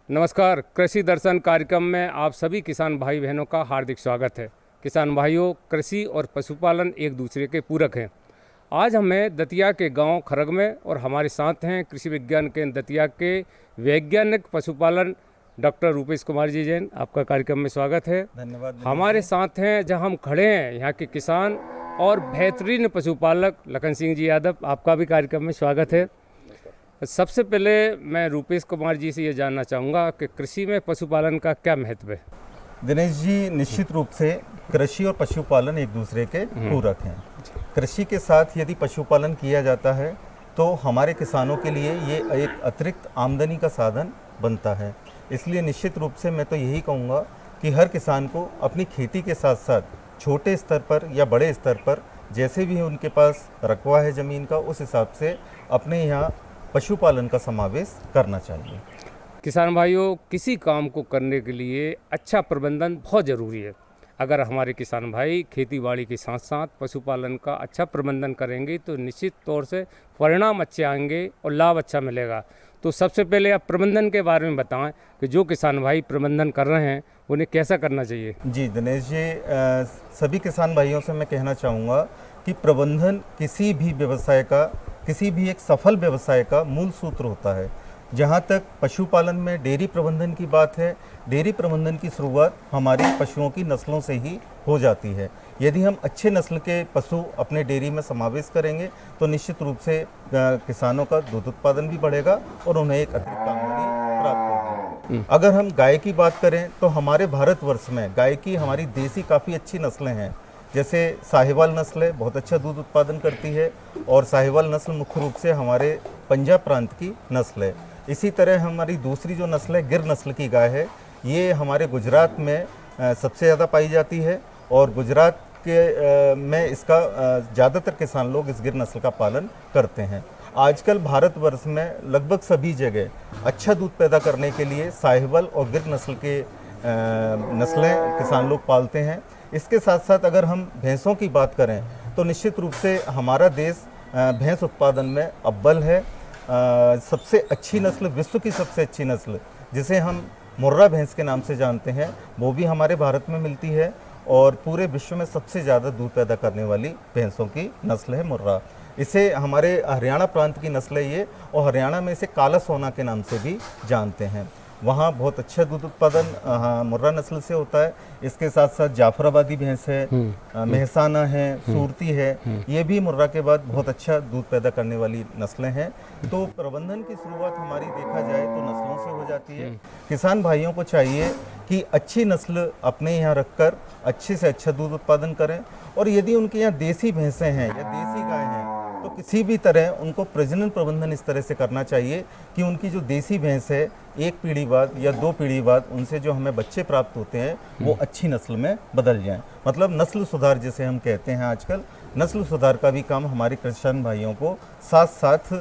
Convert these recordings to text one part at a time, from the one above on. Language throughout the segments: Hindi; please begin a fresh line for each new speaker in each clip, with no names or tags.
नमस्कार, कृषि दर्शन कार्यक्रम में आप सभी किसान भाई बहनों का हार्दिक स्वागत है। किसान भाइयों, कृषि और पशुपालन एक दूसरे के पूरक हैं। आज हमें दतिया के गांव खरग में और हमारे साथ हैं कृषि विज्ञान केंद्र दतिया के वैज्ञानिक पशुपालन डॉक्टर रूपेश कुमार जी जैन। आपका कार्यक्रम में स्वागत है।
धन्यवाद।
हमारे साथ हैं जहां हम खड़े हैं यहाँ के किसान और बेहतरीन पशुपालक लखन सिंह जी यादव। आपका भी कार्यक्रम में स्वागत है। सबसे पहले मैं रूपेश कुमार जी से ये जानना चाहूँगा कि कृषि में पशुपालन का क्या महत्व है।
दिनेश जी, निश्चित रूप से कृषि और पशुपालन एक दूसरे के पूरक हैं। कृषि के साथ यदि पशुपालन किया जाता है तो हमारे किसानों के लिए ये एक अतिरिक्त आमदनी का साधन बनता है। इसलिए निश्चित रूप से मैं तो यही कहूँगा कि हर किसान को अपनी खेती के साथ साथ छोटे स्तर पर या बड़े स्तर पर जैसे भी उनके पास रकबा है ज़मीन का, उस हिसाब से अपने यहाँ पशुपालन का समावेश करना चाहिए।
किसान भाइयों, किसी काम को करने के लिए अच्छा प्रबंधन बहुत ज़रूरी है। अगर हमारे किसान भाई खेतीबाड़ी के साथ साथ पशुपालन का अच्छा प्रबंधन करेंगे तो निश्चित तौर से परिणाम अच्छे आएंगे और लाभ अच्छा मिलेगा। तो सबसे पहले आप प्रबंधन के बारे में बताएं कि जो किसान भाई प्रबंधन कर रहे हैं उन्हें कैसा करना चाहिए।
जी दिनेश जी, सभी किसान भाइयों से मैं कहना चाहूँगा कि प्रबंधन किसी भी व्यवसाय का, किसी भी एक सफल व्यवसाय का मूल सूत्र होता है। जहाँ तक पशुपालन में डेयरी प्रबंधन की बात है, डेयरी प्रबंधन की शुरुआत हमारी पशुओं की नस्लों से ही हो जाती है। यदि हम अच्छे नस्ल के पशु अपने डेयरी में समावेश करेंगे तो निश्चित रूप से किसानों का दूध उत्पादन भी बढ़ेगा और उन्हें एक अतिरिक्त आमदनी प्राप्त होगी। अगर हम गाय की बात करें तो हमारे भारतवर्ष में गाय की हमारी देसी काफ़ी अच्छी नस्लें हैं। जैसे साहिवाल नस्ल है, बहुत अच्छा दूध उत्पादन करती है, और साहिवाल नस्ल मुख्य रूप से हमारे पंजाब प्रांत की नस्ल है। इसी तरह हमारी दूसरी जो नस्ल है गिर नस्ल की गाय है, ये हमारे गुजरात में सबसे ज़्यादा पाई जाती है और गुजरात के में इसका ज़्यादातर किसान लोग इस गिर नस्ल का पालन करते हैं। आजकल भारतवर्ष में लगभग सभी जगह अच्छा दूध पैदा करने के लिए साहिवाल और गिर नस्ल के नस्लें किसान लोग पालते हैं। इसके साथ साथ अगर हम भैंसों की बात करें तो निश्चित रूप से हमारा देश भैंस उत्पादन में अव्वल है। सबसे अच्छी नस्ल, विश्व की सबसे अच्छी नस्ल जिसे हम मुर्रा भैंस के नाम से जानते हैं, वो भी हमारे भारत में मिलती है और पूरे विश्व में सबसे ज़्यादा दूध पैदा करने वाली भैंसों की नस्ल है मुर्रा। इसे हमारे हरियाणा प्रांत की नस्ल है ये, और हरियाणा में इसे काला सोना के नाम से भी जानते हैं। वहाँ बहुत अच्छा दूध उत्पादन मुर्रा नस्ल से होता है। इसके साथ साथ जाफराबादी भैंस है, मेहसाना है, सूरती है, ये भी मुर्रा के बाद बहुत अच्छा दूध पैदा करने वाली नस्लें हैं। तो प्रबंधन की शुरुआत हमारी देखा जाए तो नस्लों से हो जाती है। किसान भाइयों को चाहिए कि अच्छी नस्ल अपने यहाँ रखकर अच्छे से अच्छा दूध उत्पादन करें, और यदि उनके यहाँ देसी भैंसें हैं या देसी गाय हैं तो किसी भी तरह उनको प्रजनन प्रबंधन इस तरह से करना चाहिए कि उनकी जो देसी भैंस है एक पीढ़ी बाद या दो पीढ़ी बाद उनसे जो हमें बच्चे प्राप्त होते हैं वो अच्छी नस्ल में बदल जाएं। मतलब नस्ल सुधार जिसे हम कहते हैं आजकल, नस्ल सुधार का भी काम हमारे किसान भाइयों को साथ साथ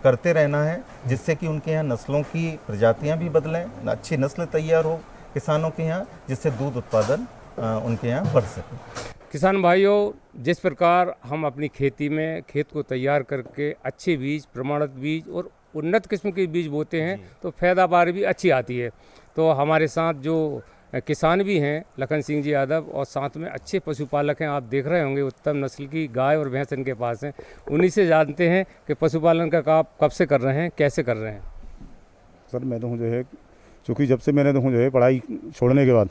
करते रहना है, जिससे कि उनके यहाँ नस्लों की प्रजातियाँ भी बदलें, अच्छी नस्ल तैयार हो किसानों के यहाँ, जिससे दूध उत्पादन उनके यहाँ बढ़ सके।
किसान भाइयों, जिस प्रकार हम अपनी खेती में खेत को तैयार करके अच्छे बीज, प्रमाणित बीज और उन्नत किस्म के बीज बोते हैं तो पैदावार भी अच्छी आती है। तो हमारे साथ जो किसान भी हैं लखन सिंह जी यादव, और साथ में अच्छे पशुपालक हैं, आप देख रहे होंगे उत्तम नस्ल की गाय और भैंस इनके पास हैं। उन्हीं से जानते हैं कि पशुपालन का काम कब से कर रहे हैं, कैसे कर रहे हैं।
सर मैं तो जो है, चूँकि जब से मैंने जो है पढ़ाई छोड़ने के बाद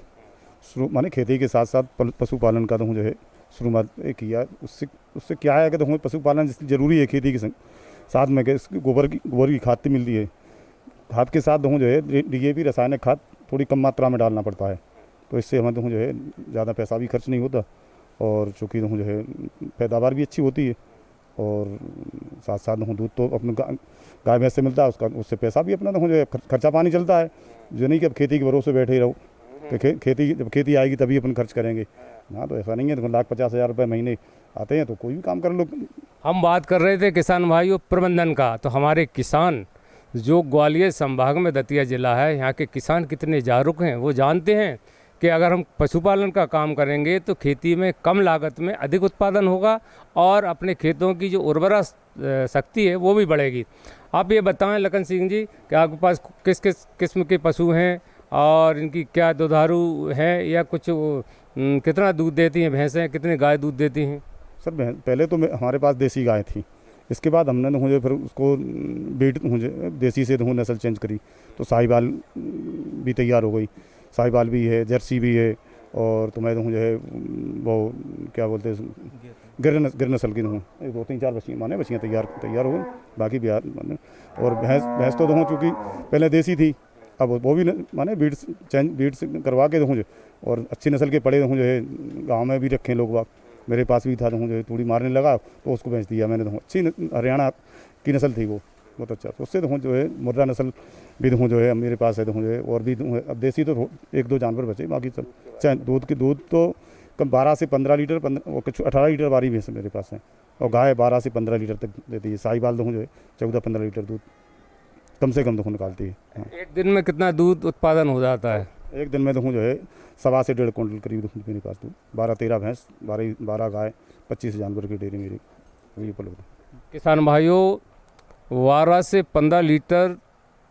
शुरू माने खेती के साथ साथ पशुपालन का तो जो है शुरुआत किया। उससे क्या है कि तो पशुपालन ज़रूरी है खेती के साथ में, गोबर की खाद तो मिलती है। खाद के साथ जो है DAP रासायनिक खाद थोड़ी कम मात्रा में डालना पड़ता है, तो इससे हमें जो है ज़्यादा पैसा भी खर्च नहीं होता और चूँकि जो है पैदावार भी अच्छी होती है और साथ साथ देखो दूध तो अपने गाय भैंस से मिलता है, उसका उससे पैसा भी अपना देखो जो है खर्चा पानी चलता है, जो नहीं कि अब खेती के भरोसे बैठे ही रहो। तो खेती जब खेती आएगी तभी अपन खर्च करेंगे। हाँ, तो ऐसा नहीं है, देखो 1,50,000 रुपये महीने आते हैं तो कोई भी काम कर लो।
हम बात कर रहे थे किसान भाइयों प्रबंधन का, तो हमारे किसान जो ग्वालियर संभाग में दतिया ज़िला है, यहाँ के किसान कितने जागरूक हैं। वो जानते हैं कि अगर हम पशुपालन का काम करेंगे तो खेती में कम लागत में अधिक उत्पादन होगा और अपने खेतों की जो उर्वरा शक्ति है वो भी बढ़ेगी। आप ये बताएं लखन सिंह जी कि आपके पास किस किस किस्म के पशु हैं और इनकी क्या दुधारू हैं या कुछ कितना दूध देती हैं भैंसें, कितनी गाय दूध देती हैं?
सर पहले तो हमारे पास देसी गाय थी, इसके बाद हमने मुझे फिर उसको बीट मुझे देसी से नस्ल चेंज करी, तो साहिवाल भी तैयार हो गई। साहिवाल भी है, जर्सी भी है, और तो मैं जो है वो क्या बोलते हैं गिर नस्ल की 2-3-4 बछियाँ तैयार हो गई। बाकी बिहार और भैंस तो चूँकि पहले देसी थी, अब वो भी बीट से करवा के जो और अच्छी नस्ल के पड़े जो है गाँव में भी रखे लोग बाग। मेरे पास भी था, जो है तूड़ी मारने लगा तो उसको बेच दिया मैंने। अच्छी हरियाणा की नस्ल थी वो, बहुत अच्छा। तो उससे जो है मुर्रा नस्ल भी जो है मेरे पास है, जो है और भी अब देसी तो 1-2 जानवर बचे, बाकी सब चाहे दूध तो कम 12 से 15 लीटर 18 लीटर वाली भैंस मेरे पास है, और गाय 12 से 15 लीटर तक देती है। साहिवाल जो है 14-15 लीटर दूध कम से कम निकालती है। हाँ।
एक दिन में कितना दूध उत्पादन हो जाता है?
एक दिन में जो है 1.25 से 1.5 क्विंटल करीब मेरे पास दूध। 12-13 भैंस, 12 गाय, 25 जानवर की डेयरी मेरी ये उपलब्ध है।
किसान भाइयों 12 से 15 लीटर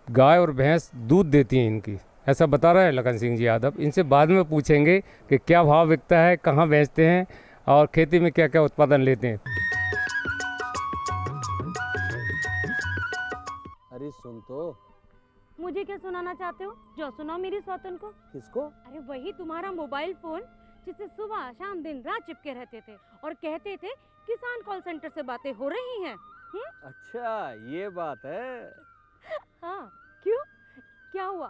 गाय और भैंस दूध देती हैं इनकी, ऐसा बता रहे हैं लखन सिंह जी यादव। इनसे बाद में पूछेंगे कि क्या भाव बिकता है, कहाँ बेचते हैं और खेती में क्या क्या उत्पादन लेते हैं।
अरे सुन तो।
मुझे क्या सुनाना चाहते हो? जो सुनाओ मेरी सौतन को।
किसको?
अरे वही तुम्हारा मोबाइल फोन जिससे सुबह शाम दिन रात चिपके रहते थे और कहते थे किसान कॉल सेंटर से बातें हो रही हैं।
अच्छा ये बात है।
हाँ, क्यों, क्या हुआ?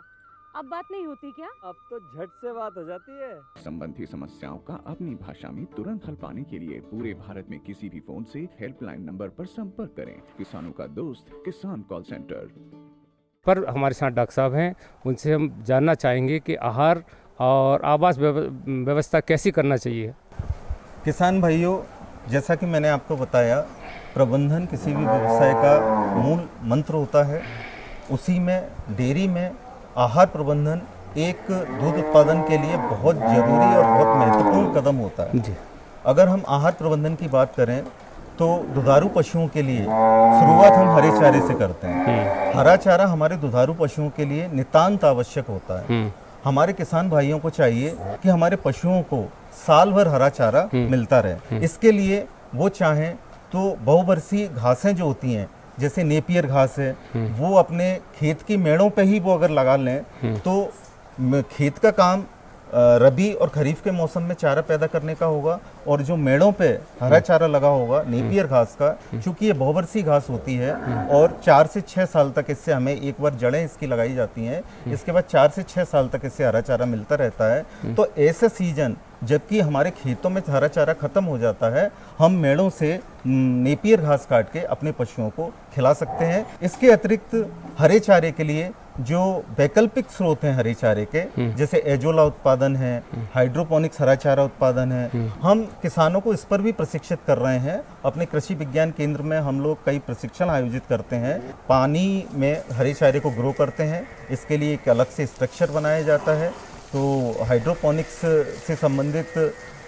अब बात नहीं होती क्या?
अब तो झट से बात हो जाती है।
संबंधी समस्याओं का अपनी भाषा में तुरंत हल पाने के लिए पूरे भारत में किसी भी फोन से हेल्पलाइन नंबर पर संपर्क करें। किसानों का दोस्त किसान कॉल सेंटर
पर हमारे साथ डॉक्टर साहब हैं, उनसे हम जानना चाहेंगे कि आहार और आवास व्यवस्था कैसी करना चाहिए।
किसान भाइयों, जैसा कि मैंने आपको बताया, प्रबंधन किसी भी व्यवसाय का मूल मंत्र होता है। उसी में डेयरी में आहार प्रबंधन एक दूध उत्पादन के लिए बहुत ज़रूरी और बहुत महत्वपूर्ण कदम होता है
जी।
अगर हम आहार प्रबंधन की बात करें तो दुधारू पशुओं के लिए शुरुआत हम हरे चारे से करते हैं। हरा चारा हमारे दुधारू पशुओं के लिए नितांत आवश्यक होता है। हमारे किसान भाइयों को चाहिए कि हमारे पशुओं को साल भर हरा चारा मिलता रहे। इसके लिए वो चाहें तो बहुवर्षीय घासें जो होती हैं, जैसे नेपियर घास है, वो अपने खेत की मेड़ों पे ही वो अगर लगा लें तो खेत का काम रबी और खरीफ के मौसम में चारा पैदा करने का होगा, और जो मेड़ों पे हरा चारा लगा होगा नेपियर घास का, चूंकि ये बहुवर्षीय घास होती है और 4 से 6 साल तक इससे हमें एक बार जड़ें इसकी लगाई जाती हैं, इसके बाद 4 से 6 साल तक इससे हरा चारा मिलता रहता है। तो ऐसा सीजन जबकि हमारे खेतों में हरा चारा खत्म हो जाता है, हम मेड़ों से नेपियर घास काट के अपने पशुओं को खिला सकते हैं। इसके अतिरिक्त हरे चारे के लिए जो वैकल्पिक स्रोत हैं हरे चारे के, जैसे एजोला उत्पादन है, हाइड्रोपोनिक्स हरा चारा उत्पादन है, हम किसानों को इस पर भी प्रशिक्षित कर रहे हैं। अपने कृषि विज्ञान केंद्र में हम लोग कई प्रशिक्षण आयोजित करते हैं। पानी में हरे चारे को ग्रो करते हैं, इसके लिए एक अलग से स्ट्रक्चर बनाया जाता है। तो हाइड्रोपोनिक्स से संबंधित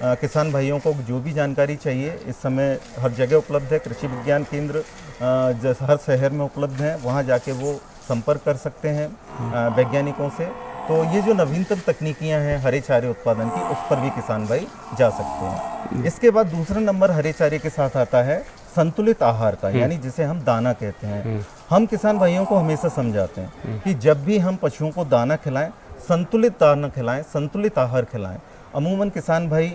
किसान भाइयों को जो भी जानकारी चाहिए इस समय हर जगह उपलब्ध है। कृषि विज्ञान केंद्र हर शहर में उपलब्ध हैं, वहाँ जाके वो संपर्क कर सकते हैं वैज्ञानिकों से। तो ये जो नवीनतम तकनीकियाँ हैं हरे चारे उत्पादन की, उस पर भी किसान भाई जा सकते हैं। इसके बाद दूसरा नंबर हरे चारे के साथ आता है संतुलित आहार का, यानी जिसे हम दाना कहते हैं। हम किसान भाइयों को हमेशा समझाते हैं कि जब भी हम पशुओं को दाना खिलाएं, संतुलित दाना खिलाएं, संतुलित आहार खिलाएं। अमूमन किसान भाई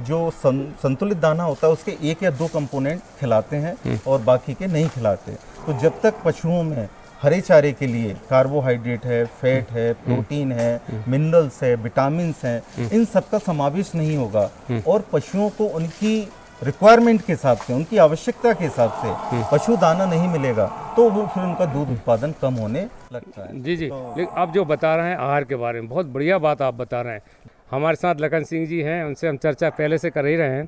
जो संतुलित दाना होता है उसके 1 या 2 कंपोनेंट खिलाते हैं और बाकी के नहीं खिलाते। तो जब तक पशुओं में हरे चारे के लिए कार्बोहाइड्रेट है, फैट है, प्रोटीन है, मिनरल्स है, विटामिन्स हैं, इन सब का समावेश नहीं होगा और पशुओं को उनकी रिक्वायरमेंट के हिसाब से, उनकी आवश्यकता के हिसाब से पशु दाना नहीं मिलेगा तो वो फिर उनका दूध उत्पादन कम होने लगता है।
जी जी, लेकिन आप जो बता रहे हैं आहार के बारे में, बहुत बढ़िया बात आप बता रहे हैं। हमारे साथ लखन सिंह जी हैं, उनसे हम चर्चा पहले से कर ही रहे हैं।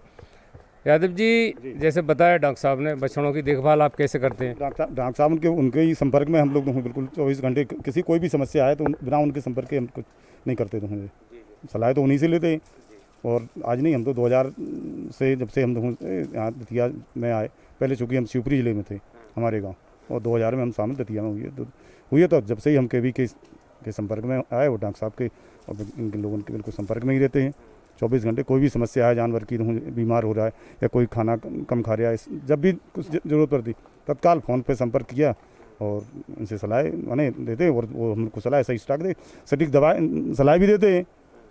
यादव जी, जैसे बताया डॉक्टर साहब ने, बछड़ों की देखभाल आप कैसे करते हैं?
डॉक्टर साहब उनके ही संपर्क में हम लोग बिल्कुल 24 घंटे, किसी कोई भी समस्या आए तो बिना उनके संपर्क के हम कुछ नहीं करते थे। मुझे सलाह तो उन्हीं से लेते हैं। और आज नहीं, हम तो 2000 से जब से हम यहाँ दतिया में आए, पहले चूँकि हम शिवपुरी ज़िले में थे हमारे गाँव, और 2000 में हम शामिल दतिया में हुए तो जब से ही हम केवी के संपर्क में आए वो डॉक्टर साहब के और इन लोगों के बिल्कुल संपर्क में ही रहते हैं 24 घंटे। कोई भी समस्या है जानवर की, बीमार हो रहा है या कोई खाना कम खा रहा है, जब भी कुछ ज़रूरत पड़ती तत्काल फ़ोन पे संपर्क किया और उनसे सलाह माने देते और वो हमको सलाह सही स्टॉक दे, सटीक दवा सलाह भी देते हैं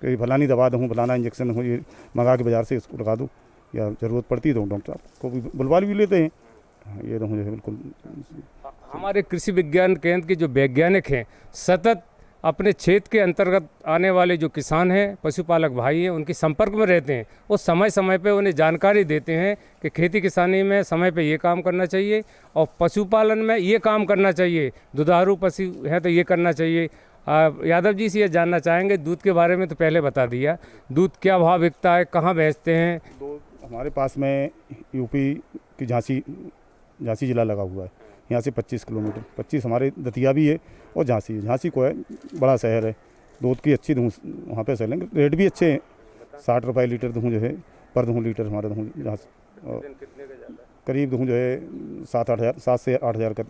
कि फलानी दवा दूँ, फलाना इंजेक्शन हो, ये मंगा के बाज़ार से इसको लगा दूँ, या ज़रूरत पड़ती है तो डॉक्टर साहब को भी बुलवा भी लेते हैं। ये तो मुझे बिल्कुल।
हमारे कृषि विज्ञान केंद्र के जो वैज्ञानिक हैं सतत अपने क्षेत्र के अंतर्गत आने वाले जो किसान हैं, पशुपालक भाई हैं, उनके संपर्क में रहते हैं। वो समय समय पे उन्हें जानकारी देते हैं कि खेती किसानी में समय पे ये काम करना चाहिए और पशुपालन में ये काम करना चाहिए, दुधारू पशु हैं तो ये करना चाहिए। यादव जी से ये जानना चाहेंगे, दूध के बारे में तो पहले बता दिया, दूध क्या भाव बिकता है, कहाँ बेचते हैं?
तो हमारे पास में यूपी की झांसी ज़िला लगा हुआ है, यहाँ से 25 किलोमीटर, 25 हमारे दतिया भी है और झांसी को है, बड़ा शहर है। दूध की अच्छी दूध वहाँ पे सेलेंगे, रेट भी अच्छे हैं। 60 रुपये लीटर दूध जो है पर दूध लीटर हमारा दूध जहाँ करीब दूध जो है 7 से 8 हज़ार का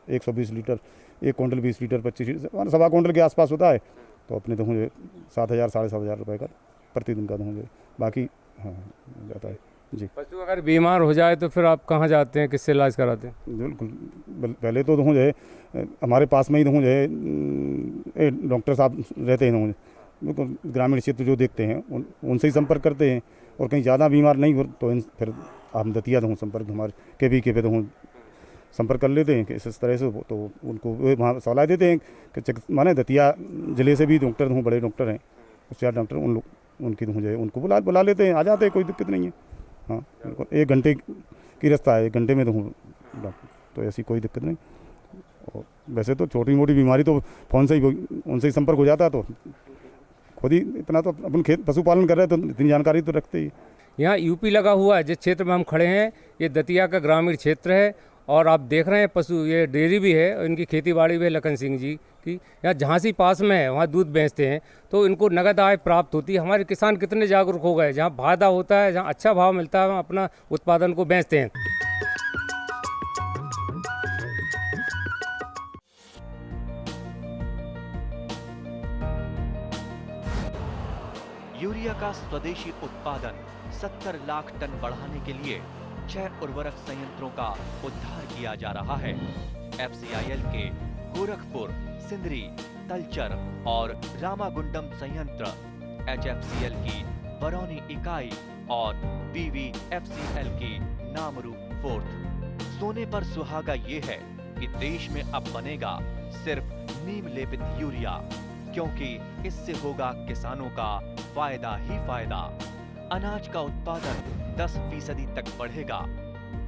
120 लीटर, 1 क्विंटल 20 लीटर 25 लीटर, सवा क्विंटल के आसपास होता है। तो अपने दूध जो 7,000 साढ़े 7,000 रुपये का प्रतिदिन का दूध है, बाकी हाँ जाता है जी।
पशु अगर बीमार हो जाए तो फिर आप कहाँ जाते हैं, किससे इलाज कराते हैं?
बिल्कुल, पहले तो जो है हमारे पास में ही जो है डॉक्टर साहब रहते हैं, बिल्कुल ग्रामीण क्षेत्र जो देखते हैं उनसे ही संपर्क करते हैं। और कहीं ज़्यादा बीमार नहीं हो तो फिर हम दतिया संपर्क हमारे के पे संपर्क कर लेते हैं कि इस तरह से, तो उनको वहाँ सलाह देते हैं कि माने दतिया ज़िले से भी डॉक्टर बड़े डॉक्टर हैं, होशियार डॉक्टर, उन लोग उनकी जो है उनको बुला लेते हैं, आ जाते हैं, कोई दिक्कत नहीं है। हाँ बिल्कुल, 1 घंटे की रास्ता है, 1 घंटे में तो ऐसी कोई दिक्कत नहीं। और वैसे तो छोटी मोटी बीमारी तो फ़ोन से ही उनसे ही संपर्क हो जाता है, तो खुद ही इतना तो अपन खेत पशुपालन कर रहे हैं तो इतनी जानकारी तो रखते ही।
यहाँ यूपी लगा हुआ है, जिस क्षेत्र में हम खड़े हैं ये दतिया का ग्रामीण क्षेत्र है और आप देख रहे हैं पशु, ये डेयरी भी है और इनकी खेतीबाड़ी भी है लखन सिंह जी की। यहाँ झांसी पास में है, वहाँ दूध बेचते हैं तो इनको नगद आय प्राप्त होती है। हमारे किसान कितने जागरूक हो गए, जहाँ फायदा होता है, जहाँ अच्छा भाव मिलता है, वहाँ अपना उत्पादन को बेचते हैं।
यूरिया का स्वदेशी उत्पादन 70 लाख टन बढ़ाने के लिए 6 उर्वरक संयंत्रों का उद्धार किया जा रहा है। FCIL के गोरखपुर, सिंदरी, तलचर और रामागुंडम संयंत्र, HFCL की बरौनी इकाई और BVFCL की नामरू फोर्थ। सोने पर सुहागा ये है कि देश में अब बनेगा सिर्फ नीम लेपित यूरिया, क्योंकि इससे होगा किसानों का फायदा ही फायदा। अनाज का उत्पादन 10% तक बढ़ेगा,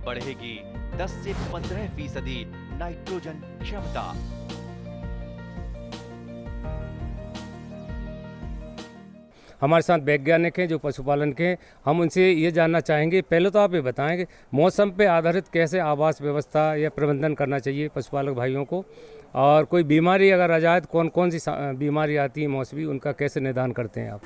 बढ़ेगी 10 से 15% नाइट्रोजन क्षमता।
हमारे साथ वैज्ञानिक हैं जो पशुपालन के हैं, हम उनसे ये जानना चाहेंगे, पहले तो आप ये बताएं कि मौसम पे आधारित कैसे आवास व्यवस्था या प्रबंधन करना चाहिए पशुपालक भाइयों को, और कोई बीमारी अगर आ जाए तो कौन कौन सी बीमारी आती है मौसमी, उनका कैसे निदान करते हैं आप?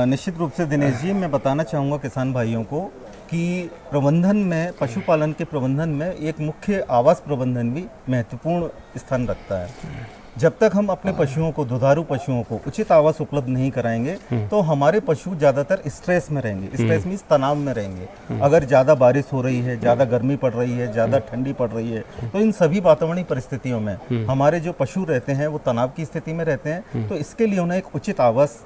निश्चित रूप से दिनेश जी, मैं बताना चाहूँगा किसान भाइयों को कि प्रबंधन में, पशुपालन के प्रबंधन में एक मुख्य आवास प्रबंधन भी महत्वपूर्ण स्थान रखता है। जब तक हम अपने पशुओं को, दुधारू पशुओं को उचित आवास उपलब्ध नहीं कराएंगे तो हमारे पशु ज़्यादातर स्ट्रेस में रहेंगे। स्ट्रेस मीन्स तनाव में रहेंगे। अगर ज़्यादा बारिश हो रही है, ज़्यादा गर्मी पड़ रही है, ज़्यादा ठंडी पड़ रही है, तो इन सभी वातावरणीय परिस्थितियों में हमारे जो पशु रहते हैं वो तनाव की स्थिति में रहते हैं। तो इसके लिए उन्हें एक उचित आवास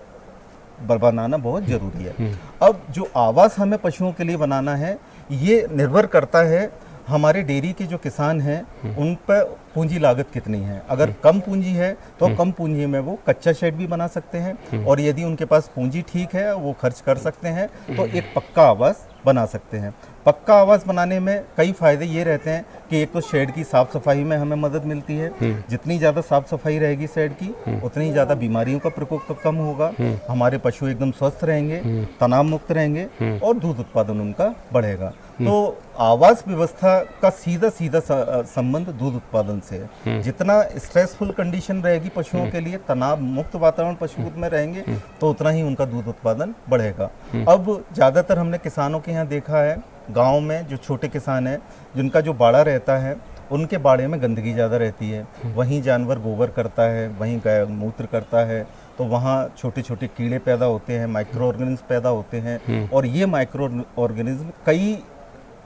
बनाना बहुत ज़रूरी है। अब जो आवास हमें पशुओं के लिए बनाना है, ये निर्भर करता है हमारे डेयरी के जो किसान हैं उन पर पूंजी लागत कितनी है। अगर कम पूंजी है तो कम पूंजी में वो कच्चा शेड भी बना सकते हैं, और यदि उनके पास पूंजी ठीक है, वो खर्च कर सकते हैं, तो एक पक्का आवास बना सकते हैं। पक्का आवास बनाने में कई फायदे ये रहते हैं कि एक तो शेड की साफ सफाई में हमें मदद मिलती है। जितनी ज़्यादा साफ सफाई रहेगी शेड की, उतनी ज़्यादा बीमारियों का प्रकोप कम होगा, हमारे पशु एकदम स्वस्थ रहेंगे, तनाव मुक्त रहेंगे और दूध उत्पादन उनका बढ़ेगा। तो आवास व्यवस्था का सीधा सीधा संबंध दूध उत्पादन से है। जितना स्ट्रेसफुल कंडीशन रहेगी पशुओं के लिए, तनाव मुक्त वातावरण पशु में रहेंगे, तो उतना ही उनका दूध उत्पादन बढ़ेगा। अब ज़्यादातर हमने किसानों के यहाँ देखा है, गांव में जो छोटे किसान हैं, जिनका जो बाड़ा रहता है, उनके बाड़े में गंदगी ज़्यादा रहती है, वहीं जानवर गोबर करता है, वहीं गाय मूत्र करता है, तो वहाँ छोटे छोटे कीड़े पैदा होते हैं, माइक्रो ऑर्गेनिज्म पैदा होते हैं, और ये माइक्रो ऑर्गेनिज्म कई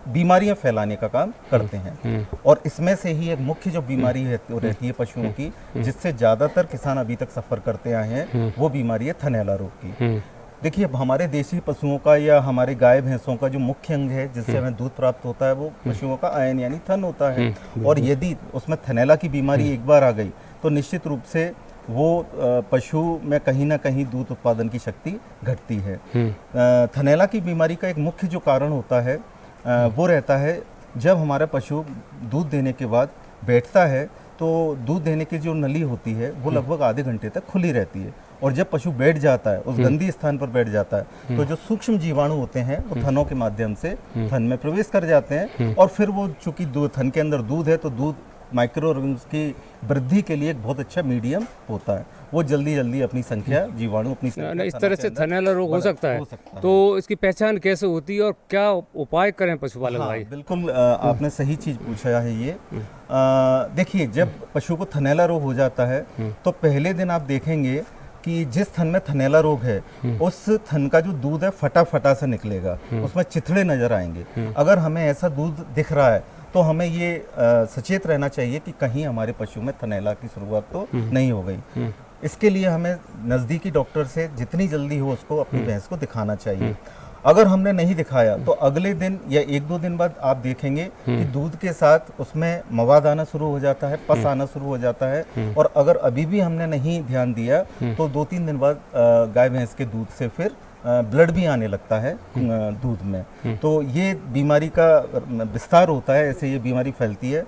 बीमारियां फैलाने का काम करते हैं। और इसमें से ही एक मुख्य जो बीमारी रहती है पशुओं की, जिससे ज़्यादातर किसान अभी तक सफ़र करते आए हैं, वो बीमारी है थनैला रोग की। देखिए, हमारे देसी पशुओं का या हमारे गाय भैंसों का जो मुख्य अंग है जिससे हमें दूध प्राप्त होता है, वो पशुओं का आयन यानी थन होता है। और यदि उसमें थनैला की बीमारी एक बार आ गई तो निश्चित रूप से वो पशु में कहीं ना कहीं दूध उत्पादन की शक्ति घटती है। थनैला की बीमारी का एक मुख्य जो कारण होता है वो रहता है, जब हमारा पशु दूध देने के बाद बैठता है तो दूध देने की जो नली होती है वो लगभग आधे घंटे तक खुली रहती है, और जब पशु बैठ जाता है, उस गंदी स्थान पर बैठ जाता है, तो जो सूक्ष्म जीवाणु होते हैं वो थनों के माध्यम से थन में प्रवेश कर जाते हैं, और फिर वो चूंकि थन के अंदर दूध है, तो दूध माइक्रो ऑर्गेनिज्म की वृद्धि के लिए एक बहुत अच्छा मीडियम होता है। वो जल्दी जल्दी अपनी संख्या, जीवाणु अपनी संख्या,
इस तरह से थनैला रोग हो सकता है। तो इसकी पहचान कैसे होती है और क्या उपाय करें पशुपालक भाई?
बिल्कुल, आपने सही चीज़ पूछा है ये। देखिए, जब पशु को थनैला रोग हो जाता है तो पहले दिन आप देखेंगे कि जिस थन में थनैला रोग है, उस थन का जो दूध है फटा फटा सा निकलेगा, उसमें चिथड़े नजर आएंगे। अगर हमें ऐसा दूध दिख रहा है तो हमें ये सचेत रहना चाहिए कि कहीं हमारे पशु में थनैला की शुरुआत तो नहीं हो गई। इसके लिए हमें नज़दीकी डॉक्टर से जितनी जल्दी हो उसको अपनी भैंस को दिखाना चाहिए। अगर हमने नहीं दिखाया तो अगले दिन या 1-2 दिन बाद आप देखेंगे कि दूध के साथ उसमें मवाद आना शुरू हो जाता है, पस आना शुरू हो जाता है, और अगर अभी भी हमने नहीं ध्यान दिया तो 2-3 दिन बाद गाय भैंस के दूध से फिर ब्लड भी आने लगता है दूध में। तो ये बीमारी का विस्तार होता है, ऐसे ये बीमारी फैलती है।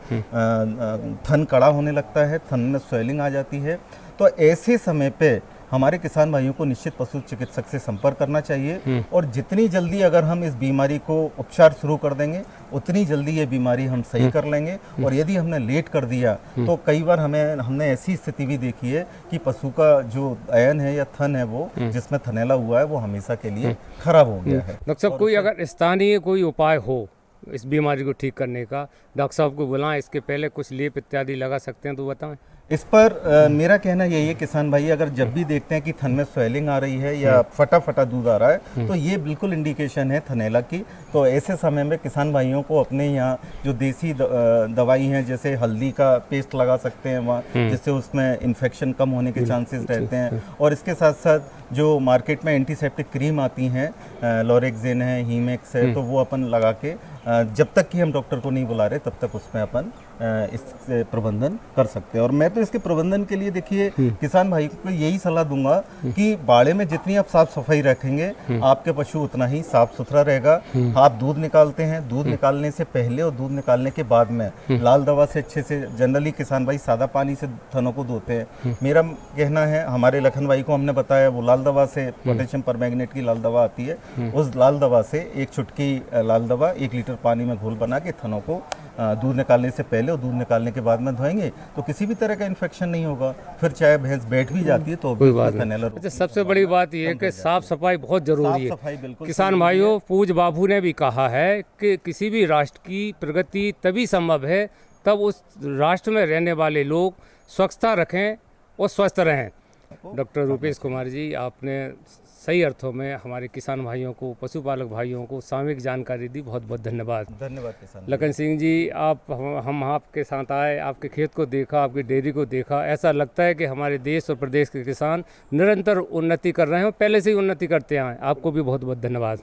थन कड़ा होने लगता है, थन में स्वेलिंग आ जाती है। तो ऐसे समय पे हमारे किसान भाइयों को निश्चित पशु चिकित्सक से संपर्क करना चाहिए, और जितनी जल्दी अगर हम इस बीमारी को उपचार शुरू कर देंगे, उतनी जल्दी ये बीमारी हम सही कर लेंगे। और यदि हमने लेट कर दिया तो कई बार हमने ऐसी स्थिति भी देखी है कि पशु का जो आयन है या थन है, वो जिसमें थनैला हुआ है, वो हमेशा के लिए खराब हो गया है।
डॉक्टर साहब, कोई अगर स्थानीय कोई उपाय हो इस बीमारी को ठीक करने का, डॉक्टर साहब को बुलाएं, इसके पहले कुछ लेप इत्यादि लगा सकते हैं तो बताएं।
इस पर मेरा कहना यही है, किसान भाई अगर जब भी देखते हैं कि थन में स्वेलिंग आ रही है या फटा फटा दूध आ रहा है, तो ये बिल्कुल इंडिकेशन है थनैला की। तो ऐसे समय में किसान भाइयों को अपने यहाँ जो देसी दवाई हैं, जैसे हल्दी का पेस्ट लगा सकते हैं वहाँ, जिससे उसमें इन्फेक्शन कम होने के चांसेस रहते हैं। और इसके साथ साथ जो मार्केट में एंटीसेप्टिक क्रीम आती हैं, लोरेक्जेन है, हीमेक्स है, तो वो अपन लगा के जब तक कि हम डॉक्टर को नहीं बुला रहे तब तक उसमें अपन इससे प्रबंधन कर सकते हैं। और मैं तो इसके प्रबंधन के लिए, देखिए, किसान भाई को यही सलाह दूंगा कि बाड़े में जितनी आप साफ सफाई रखेंगे, आपके पशु उतना ही साफ सुथरा रहेगा। आप दूध निकालते हैं, दूध निकालने से पहले और दूध निकालने के बाद में लाल दवा से अच्छे से, जनरली किसान भाई सादा पानी से थनों को धोते हैं। मेरा कहना है, हमारे लखन भाई को हमने बताया, वो लाल दवा से, पोटेशियम परमैंगनेट की लाल दवा आती है, उस लाल दवा से 1 चुटकी लाल दवा 1 लीटर पानी में घोल बना के थनों को दूध निकालने से पहले और दूध निकालने के बाद में धोएंगे तो किसी भी तरह का इन्फेक्शन नहीं होगा। फिर चाहे भैंस बैठ भी जाती है तो
कोई बात नहीं। अच्छा, सबसे बड़ी बात यह है कि साफ सफाई बहुत जरूरी है। किसान भाइयों, पूज बाबू ने भी कहा है कि किसी भी राष्ट्र की प्रगति तभी संभव है तब उस राष्ट्र में रहने वाले लोग स्वच्छता रखें और स्वस्थ रहें। डॉक्टर रूपेश कुमार जी, आपने सही अर्थों में हमारे किसान भाइयों को, पशुपालक भाइयों को सामयिक जानकारी दी। बहुत बहुत धन्यवाद।
धन्यवाद किसान।
लखन सिंह जी, हम आपके साथ आए, आपके खेत को देखा, आपकी डेयरी को देखा, ऐसा लगता है कि हमारे देश और प्रदेश के किसान निरंतर उन्नति कर रहे हैं और पहले से ही उन्नति करते आए। आपको भी बहुत बहुत धन्यवाद।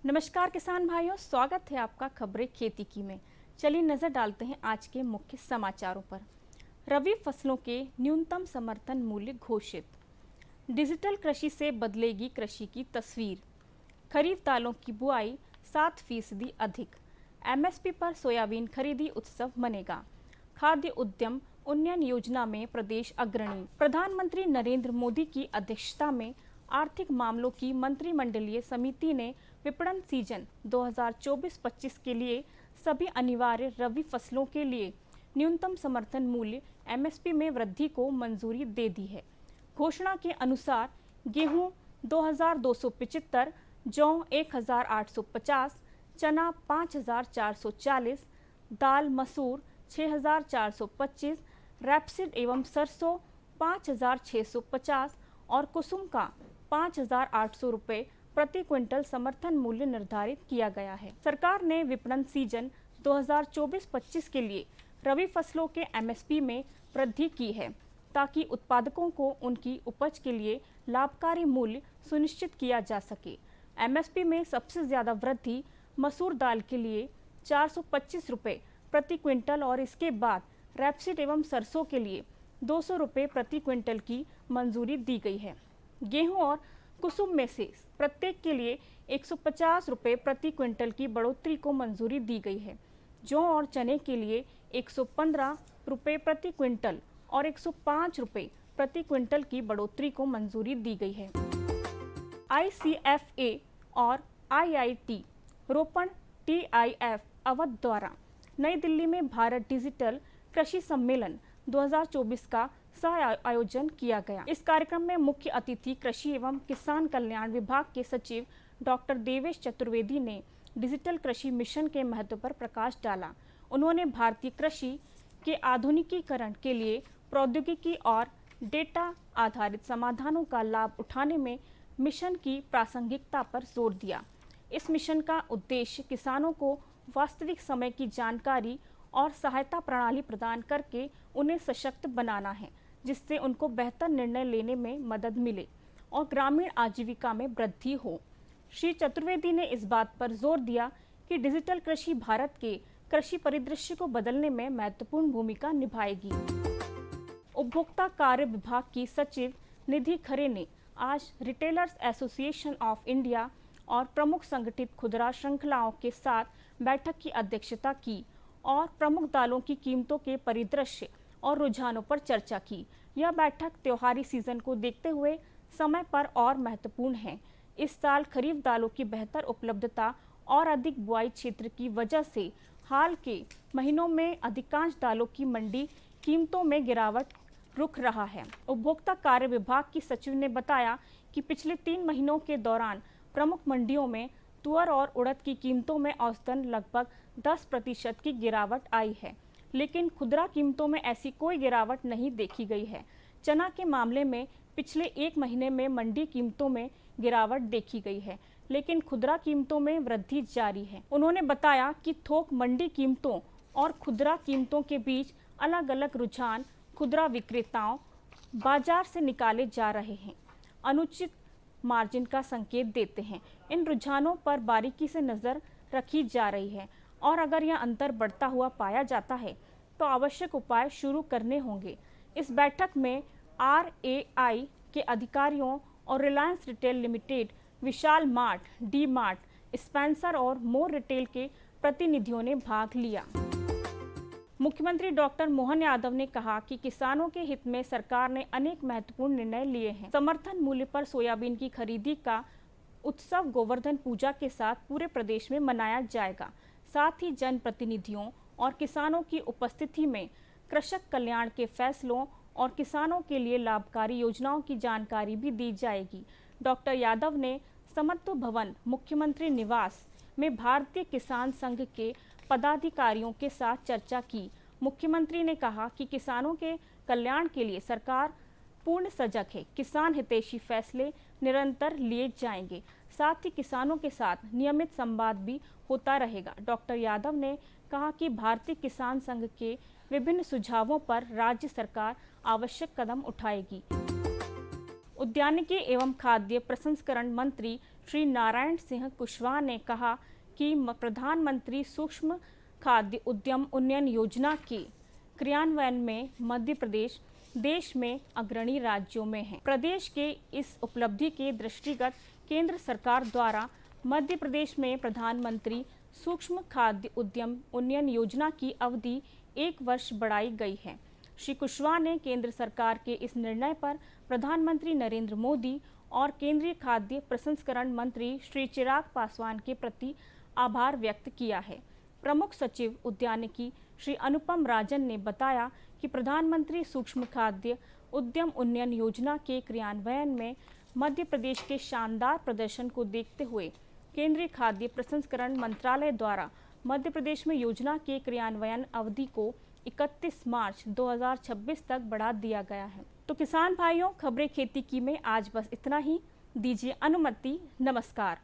नमस्कार किसान भाइयों, स्वागत है आपका खबरें खेती की में। चलिए नजर डालते हैं आज के मुख्य समाचारों पर। रबी फसलों के न्यूनतम समर्थन मूल्य घोषित। डिजिटल कृषि से बदलेगी कृषि की तस्वीर। खरीफ दालों की बुआई 7% अधिक। एमएसपी पर सोयाबीन खरीदी उत्सव मनेगा। खाद्य उद्यम उन्नयन योजना में प्रदेश अग्रणी। प्रधानमंत्री नरेंद्र मोदी की अध्यक्षता में आर्थिक मामलों की मंत्रिमंडलीय समिति ने विपणन सीजन 2024-25 के लिए सभी अनिवार्य रबी फसलों के लिए न्यूनतम समर्थन मूल्य एमएसपी में वृद्धि को मंजूरी दे दी है। घोषणा के अनुसार गेहूं 2275, जौ 1850, चना 5440, दाल मसूर 6425, रैपसीड एवं सरसों 5650 और कुसुम का 5800 रुपये प्रति क्विंटल समर्थन मूल्य निर्धारित किया गया है। सरकार ने विपणन सीजन 2024-25 के लिए रबी फसलों के एमएसपी में वृद्धि की है ताकि उत्पादकों को उनकी उपज के लिए लाभकारी मूल्य सुनिश्चित किया जा सके। एमएसपी में सबसे ज़्यादा वृद्धि मसूर दाल के लिए 425 रुपये प्रति क्विंटल और इसके बाद रैपसीड एवं सरसों के लिए 200 रुपये प्रति क्विंटल की मंजूरी दी गई है। गेहूं और कुसुम में से प्रत्येक के लिए 150 रुपये प्रति क्विंटल की बढ़ोतरी को मंजूरी दी गई है। जौ और चने के लिए 115 रुपये प्रति क्विंटल और 105 रुपये प्रति क्विंटल की बढ़ोतरी को मंजूरी दी गई है। ICFA और IIT रोपण TIF अवध द्वारा नई दिल्ली में भारत डिजिटल कृषि सम्मेलन 2024 का सह आयोजन किया गया। इस कार्यक्रम में मुख्य अतिथि कृषि एवं किसान कल्याण विभाग के सचिव डॉक्टर देवेश चतुर्वेदी ने डिजिटल कृषि मिशन के महत्व पर प्रकाश डाला। उन्होंने भारतीय कृषि के आधुनिकीकरण के लिए प्रौद्योगिकी और डेटा आधारित समाधानों का लाभ उठाने में मिशन की प्रासंगिकता पर जोर दिया। इस मिशन का उद्देश्य किसानों को वास्तविक समय की जानकारी और सहायता प्रणाली प्रदान करके उन्हें सशक्त बनाना है, जिससे उनको बेहतर निर्णय लेने में मदद मिले और ग्रामीण आजीविका में वृद्धि हो। श्री चतुर्वेदी ने इस बात पर जोर दिया कि डिजिटल कृषि भारत के कृषि परिदृश्य को बदलने में महत्वपूर्ण भूमिका निभाएगी। उपभोक्ता कार्य विभाग की सचिव निधि खरे ने आज रिटेलर्स एसोसिएशन ऑफ इंडिया और प्रमुख संगठित खुदरा श्रृंखलाओं के साथ बैठक की अध्यक्षता की और प्रमुख दालों की कीमतों के परिदृश्य और रुझानों पर चर्चा की। यह बैठक त्योहारी सीजन को देखते हुए समय पर और महत्वपूर्ण है। इस साल खरीफ दालों की बेहतर उपलब्धता और अधिक बुआई क्षेत्र की वजह से हाल के महीनों में अधिकांश दालों की मंडी कीमतों में गिरावट रुक रहा है। उपभोक्ता कार्य विभाग की सचिव ने बताया कि पिछले 3 महीनों के दौरान प्रमुख मंडियों में तुअर और उड़द की कीमतों में औसतन लगभग 10% की गिरावट आई है, लेकिन खुदरा कीमतों में ऐसी कोई गिरावट नहीं देखी गई है। चना के मामले में पिछले 1 महीने में मंडी कीमतों में गिरावट देखी गई है, लेकिन खुदरा कीमतों में वृद्धि जारी है। उन्होंने बताया कि थोक मंडी कीमतों और खुदरा कीमतों के बीच अलग अलग रुझान खुदरा विक्रेताओं बाजार से निकाले जा रहे हैं, अनुचित मार्जिन का संकेत देते हैं। इन रुझानों पर बारीकी से नज़र रखी जा रही है और अगर यह अंतर बढ़ता हुआ पाया जाता है तो आवश्यक उपाय शुरू करने होंगे। इस बैठक में RAI के अधिकारियों और रिलायंस रिटेल लिमिटेड, विशाल मार्ट, डी मार्ट, स्पेंसर और मोर रिटेल के प्रतिनिधियों ने भाग लिया। मुख्यमंत्री डॉक्टर मोहन यादव ने कहा कि किसानों के हित में सरकार ने अनेक महत्वपूर्ण निर्णय लिए हैं। समर्थन मूल्य पर सोयाबीन की खरीदी का उत्सव गोवर्धन पूजा के साथ पूरे प्रदेश में मनाया जाएगा। साथ ही जनप्रतिनिधियों और किसानों की उपस्थिति में कृषक कल्याण के फैसलों और किसानों के लिए लाभकारी योजनाओं की जानकारी भी दी जाएगी। डॉक्टर यादव ने समत्व भवन मुख्यमंत्री निवास में भारतीय किसान संघ के पदाधिकारियों के साथ चर्चा की। मुख्यमंत्री ने कहा कि किसानों के कल्याण के लिए सरकार पूर्ण सजग है। किसान हितैषी फैसले निरंतर लिए जाएंगे। साथ ही किसानों के साथ नियमित संवाद भी होता रहेगा। डॉक्टर यादव ने कहा कि भारतीय किसान संघ के विभिन्न सुझावों पर राज्य सरकार आवश्यक कदम उठाएगी। उद्यानिकी एवं खाद्य प्रसंस्करण मंत्री श्री नारायण सिंह कुशवाहा ने कहा कि प्रधानमंत्री सूक्ष्म खाद्य उद्यम उन्नयन योजना के क्रियान्वयन में मध्य प्रदेश देश में अग्रणी राज्यों में है। प्रदेश के इस उपलब्धि के दृष्टिगत केंद्र सरकार द्वारा मध्य प्रदेश में प्रधानमंत्री सूक्ष्म खाद्य उद्यम उन्नयन योजना की अवधि 1 वर्ष बढ़ाई गई है। श्री कुशवाहा ने केंद्र सरकार के इस निर्णय पर प्रधानमंत्री नरेंद्र मोदी और केंद्रीय खाद्य प्रसंस्करण मंत्री श्री चिराग पासवान के प्रति आभार व्यक्त किया है। प्रमुख सचिव उद्यानिकी श्री अनुपम राजन ने बताया कि प्रधानमंत्री सूक्ष्म खाद्य उद्यम उन्नयन योजना के क्रियान्वयन में मध्य प्रदेश के शानदार प्रदर्शन को देखते हुए केंद्रीय खाद्य प्रसंस्करण मंत्रालय द्वारा मध्य प्रदेश में योजना के क्रियान्वयन अवधि को 31 मार्च 2026 तक बढ़ा दिया गया है। तो किसान भाइयों, खबरें खेती की में आज बस इतना ही। दीजिए अनुमति। नमस्कार।